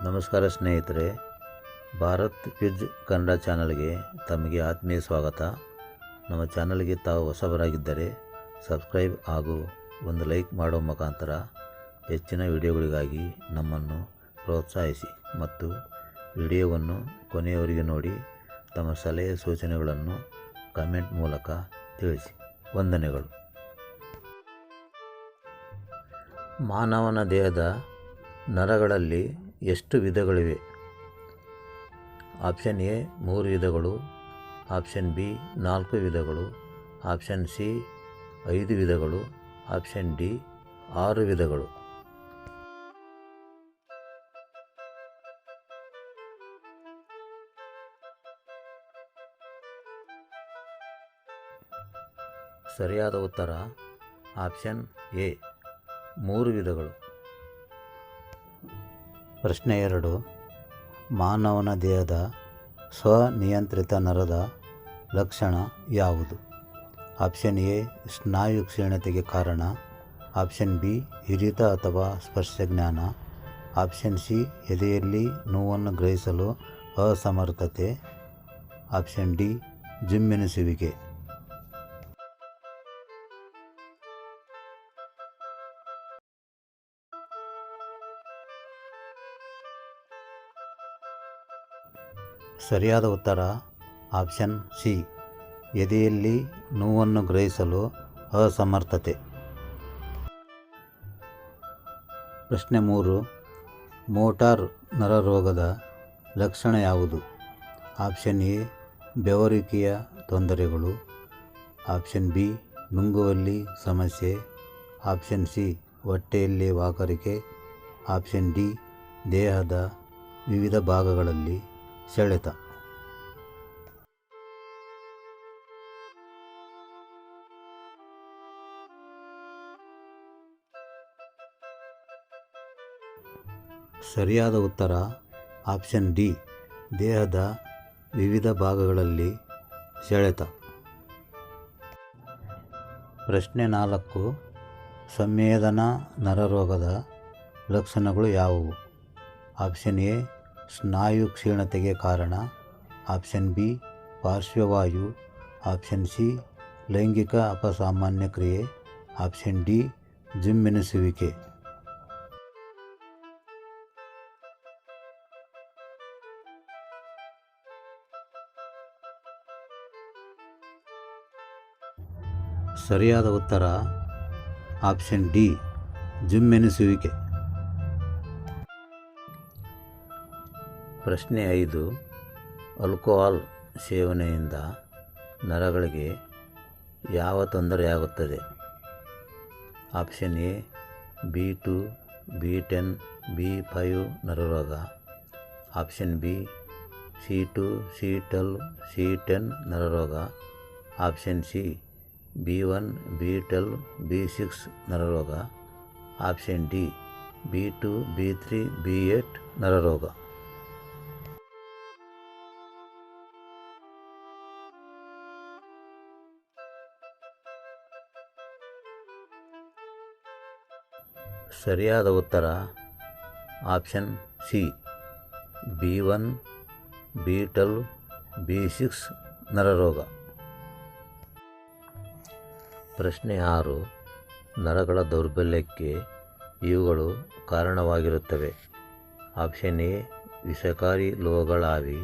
ನಮಸ್ಕಾರ ಸ್ನೇಹಿತರೆ, ಭಾರತ್ ಕ್ವಿಜ್ ಕನ್ನಡ ಚಾನಲ್ಗೆ ತಮಗೆ ಆತ್ಮೀಯ ಸ್ವಾಗತ. ನಮ್ಮ ಚಾನಲ್ಗೆ ತಾವು ಹೊಸಬರಾಗಿದ್ದರೆ ಸಬ್ಸ್ಕ್ರೈಬ್ ಹಾಗೂ ಒಂದು ಲೈಕ್ ಮಾಡೋ ಮುಖಾಂತರ ಹೆಚ್ಚಿನ ವಿಡಿಯೋಗಳಿಗಾಗಿ ನಮ್ಮನ್ನು ಪ್ರೋತ್ಸಾಹಿಸಿ ಮತ್ತು ವಿಡಿಯೋವನ್ನು ಕೊನೆಯವರೆಗೆ ನೋಡಿ ತಮ್ಮ ಸಲಹೆ ಸೂಚನೆಗಳನ್ನು ಕಮೆಂಟ್ ಮೂಲಕ ತಿಳಿಸಿ. ವಂದನೆಗಳು. ಮಾನವನ ದೇಹದ ನರಗಳಲ್ಲಿ ಎಷ್ಟು ವಿಧಗಳಿವೆ? ಆಪ್ಷನ್ ಎ 3 ವಿಧಗಳು, ಆಪ್ಷನ್ ಬಿ 4 ವಿಧಗಳು, ಆಪ್ಷನ್ ಸಿ 5 ವಿಧಗಳು, ಆಪ್ಷನ್ ಡಿ 6 ವಿಧಗಳು. ಸರಿಯಾದ ಉತ್ತರ ಆಪ್ಷನ್ ಎ 3 ವಿಧಗಳು. ಪ್ರಶ್ನೆ 2. ಮಾನವನ ದೇಹದ ಸ್ವನಿಯಂತ್ರಿತ ನರದ ಲಕ್ಷಣ ಯಾವುದು? ಆಪ್ಷನ್ ಎ ಸ್ನಾಯು ಕ್ಷೀಣತೆಗೆ ಕಾರಣ, ಆಪ್ಷನ್ ಬಿ ಹಿಡಿತ ಅಥವಾ ಸ್ಪರ್ಶ ಜ್ಞಾನ, ಆಪ್ಷನ್ ಸಿ ಎದೆಯಲ್ಲಿ ನೋವನ್ನು ಗ್ರಹಿಸಲು ಅಸಮರ್ಥತೆ, ಆಪ್ಷನ್ ಡಿ ಜುಮ್ಮೆನಿಸುವಿಕೆ. ಸರಿಯಾದ ಉತ್ತರ ಆಪ್ಷನ್ ಸಿ ಎದೆಯಲ್ಲಿ ನೋವನ್ನು ಗ್ರಹಿಸಲು ಅಸಮರ್ಥತೆ. ಪ್ರಶ್ನೆ 3. ಮೋಟಾರ್ ನರರೋಗದ ಲಕ್ಷಣ ಯಾವುದು? ಆಪ್ಷನ್ ಎ ಬೆವರುವಿಕೆಯ ತೊಂದರೆಗಳು, ಆಪ್ಷನ್ ಬಿ ನುಂಗುವಲ್ಲಿ ಸಮಸ್ಯೆ, ಆಪ್ಷನ್ ಸಿ ಹೊಟ್ಟೆಯಲ್ಲಿ ವಾಕರಿಕೆ, ಆಪ್ಷನ್ ಡಿ ದೇಹದ ವಿವಿಧ ಭಾಗಗಳಲ್ಲಿ ಸೆಳೆತ. ಸರಿಯಾದ ಉತ್ತರ ಆಪ್ಷನ್ ಡಿ ದೇಹದ ವಿವಿಧ ಭಾಗಗಳಲ್ಲಿ ಸೆಳೆತ. ಪ್ರಶ್ನೆ 4. ಸಂವೇದನಾ ನರರೋಗದ ಲಕ್ಷಣಗಳು ಯಾವುವು? ಆಪ್ಷನ್ ಎ ಸ್ನಾಯು ಕ್ಷೀಣತೆಗೆ ಕಾರಣ, ಆಪ್ಷನ್ ಬಿ ಪಾರ್ಶ್ವವಾಯು, ಆಪ್ಷನ್ ಸಿ ಲೈಂಗಿಕ ಅಪಸಾಮಾನ್ಯ ಕ್ರಿಯೆ, ಆಪ್ಷನ್ ಡಿ ಜುಮ್ಮೆನಿಸುವಿಕೆ. ಸರಿಯಾದ ಉತ್ತರ ಆಪ್ಷನ್ ಡಿ ಜುಮ್ಮೆನಿಸುವಿಕೆ. ಪ್ರಶ್ನೆ 5. ಆಲ್ಕೋಹಾಲ್ ಸೇವನೆಯಿಂದ ನರಗಳಿಗೆ ಯಾವ ತೊಂದರೆಯಾಗುತ್ತದೆ? Option A B2, B10, B5 ನರರೋಗ, option B C2, C12, C10 ನರರೋಗ, option C B1, B12, B6 ನರರೋಗ, option D B2, B3, B8 ನರರೋಗ. ಸರಿಯಾದ ಉತ್ತರ option C B1, B12, B6 ನರರೋಗ. ಪ್ರಶ್ನೆ 6. ನರಗಳ ದೌರ್ಬಲ್ಯಕ್ಕೆ ಇವುಗಳು ಕಾರಣವಾಗಿರುತ್ತವೆ. ಆಪ್ಷನ್ ಎ ವಿಷಕಾರಿ ಲೋಹಗಳ ಹಾವಿ,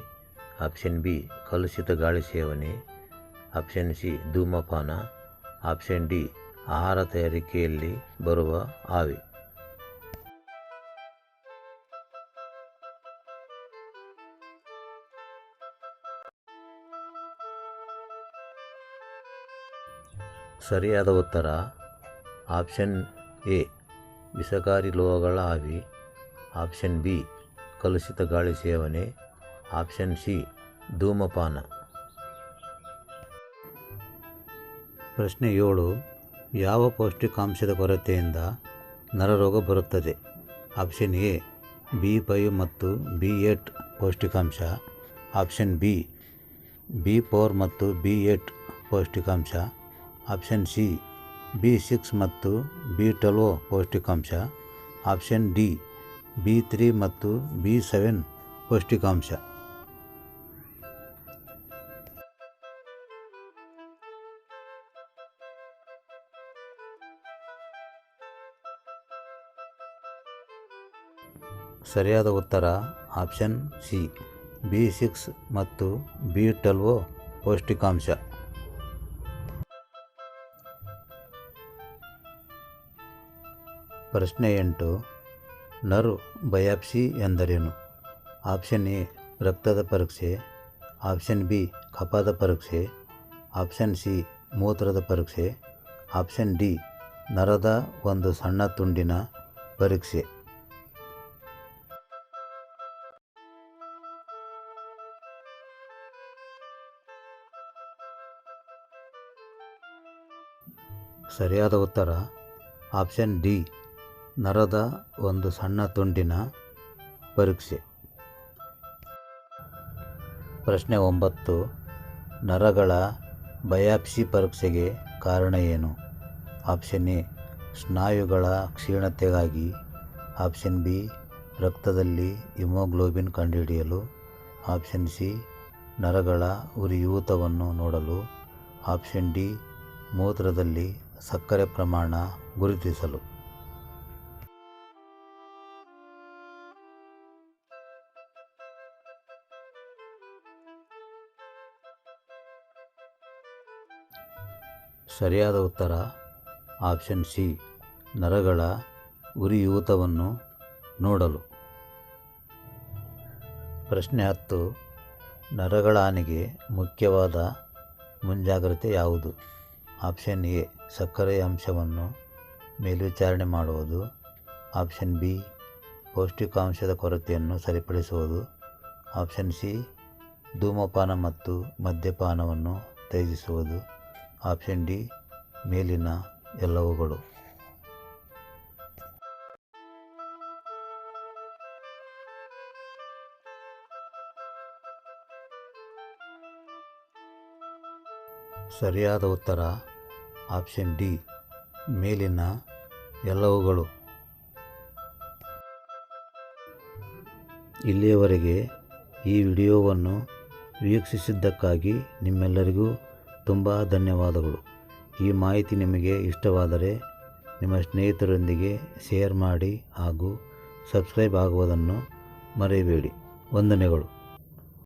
ಆಪ್ಷನ್ ಬಿ ಕಲುಷಿತ ಗಾಳಿ ಸೇವನೆ, ಆಪ್ಷನ್ ಸಿ ಧೂಮಪಾನ, ಆಪ್ಷನ್ ಡಿ ಆಹಾರ ತಯಾರಿಕೆಯಲ್ಲಿ ಬರುವ ಹಾವಿ. ಸರಿಯಾದ ಉತ್ತರ ಆಪ್ಷನ್ ಎ ವಿಷಕಾರಿ ಲೋಹಗಳ ಹಾವಿ, ಆಪ್ಷನ್ ಬಿ ಕಲುಷಿತ ಗಾಳಿ ಸೇವನೆ, ಆಪ್ಷನ್ ಸಿ ಧೂಮಪಾನ. ಪ್ರಶ್ನೆ 7. ಯಾವ ಪೌಷ್ಟಿಕಾಂಶದ ಕೊರತೆಯಿಂದ ನರರೋಗ ಬರುತ್ತದೆ? ಆಪ್ಷನ್ ಎ B5 ಮತ್ತು B8 ಪೌಷ್ಟಿಕಾಂಶ, ಆಪ್ಷನ್ ಬಿ B4 ಮತ್ತು B8 ಪೌಷ್ಟಿಕಾಂಶ, ಆಪ್ಷನ್ ಸಿ B6 ಮತ್ತು B12 ಪೌಷ್ಟಿಕಾಂಶ, ಆಪ್ಷನ್ ಡಿ B3 ಮತ್ತು B7 ಪೌಷ್ಟಿಕಾಂಶ. ಸರಿಯಾದ ಉತ್ತರ ಆಪ್ಷನ್ ಸಿ, B6 ಮತ್ತು B12 ಪೌಷ್ಟಿಕಾಂಶ. ಪ್ರಶ್ನೆ 8. ನರ್ವ್ ಬಯಾಪ್ಸಿ ಎಂದರೇನು? ಆಪ್ಷನ್ ಎ ರಕ್ತದ ಪರೀಕ್ಷೆ, ಆಪ್ಷನ್ ಬಿ ಕಫದ ಪರೀಕ್ಷೆ, ಆಪ್ಷನ್ ಸಿ ಮೂತ್ರದ ಪರೀಕ್ಷೆ, ಆಪ್ಷನ್ ಡಿ ನರದ ಒಂದು ಸಣ್ಣ ತುಂಡಿನ ಪರೀಕ್ಷೆ. ಸರಿಯಾದ ಉತ್ತರ ಆಪ್ಷನ್ ಡಿ, ನರದ ಒಂದು ಸಣ್ಣ ತುಂಡಿನ ಪರೀಕ್ಷೆ. ಪ್ರಶ್ನೆ 9. ನರಗಳ ಬಯಾಪ್ಸಿ ಪರೀಕ್ಷೆಗೆ ಕಾರಣ ಏನು? ಆಪ್ಷನ್ ಎ ಸ್ನಾಯುಗಳ ಕ್ಷೀಣತೆಗಾಗಿ, ಆಪ್ಷನ್ ಬಿ ರಕ್ತದಲ್ಲಿ ಹಿಮೋಗ್ಲೋಬಿನ್ ಕಂಡುಹಿಡಿಯಲು, ಆಪ್ಷನ್ ಸಿ ನರಗಳ ಉರಿಯೂತವನ್ನು ನೋಡಲು, ಆಪ್ಷನ್ ಡಿ ಮೂತ್ರದಲ್ಲಿ ಸಕ್ಕರೆ ಪ್ರಮಾಣ ಗುರುತಿಸಲು. ಸರಿಯಾದ ಉತ್ತರ ಆಪ್ಷನ್ ಸಿ, ನರಗಳ ಉರಿಯೂತವನ್ನು ನೋಡಲು. ಪ್ರಶ್ನೆ 10. ನರಗಳ ಹಾನಿಗೆ ಮುಖ್ಯವಾದ ಮುಂಜಾಗ್ರತೆ ಯಾವುದು? ಆಪ್ಷನ್ ಎ ಸಕ್ಕರೆಯ ಅಂಶವನ್ನು ಮೇಲ್ವಿಚಾರಣೆ ಮಾಡುವುದು, ಆಪ್ಷನ್ ಬಿ ಪೌಷ್ಟಿಕಾಂಶದ ಕೊರತೆಯನ್ನು ಸರಿಪಡಿಸುವುದು, ಆಪ್ಷನ್ ಸಿ ಧೂಮಪಾನ ಮತ್ತು ಮದ್ಯಪಾನವನ್ನು ತ್ಯಜಿಸುವುದು, ಆಪ್ಷನ್ ಡಿ ಮೇಲಿನ ಎಲ್ಲವುಗಳು. ಸರಿಯಾದ ಉತ್ತರ ಆಪ್ಷನ್ ಡಿ, ಮೇಲಿನ ಎಲ್ಲವುಗಳು. ಇಲ್ಲಿಯವರೆಗೆ ಈ ವಿಡಿಯೋವನ್ನು ವೀಕ್ಷಿಸಿದ್ದಕ್ಕಾಗಿ ನಿಮ್ಮೆಲ್ಲರಿಗೂ ತುಂಬ ಧನ್ಯವಾದಗಳು. ಈ ಮಾಹಿತಿ ನಿಮಗೆ ಇಷ್ಟವಾದರೆ ನಿಮ್ಮ ಸ್ನೇಹಿತರೊಂದಿಗೆ ಶೇರ್ ಮಾಡಿ ಹಾಗೂ ಸಬ್ಸ್ಕ್ರೈಬ್ ಆಗುವುದನ್ನು ಮರೆಯಬೇಡಿ. ವಂದನೆಗಳು.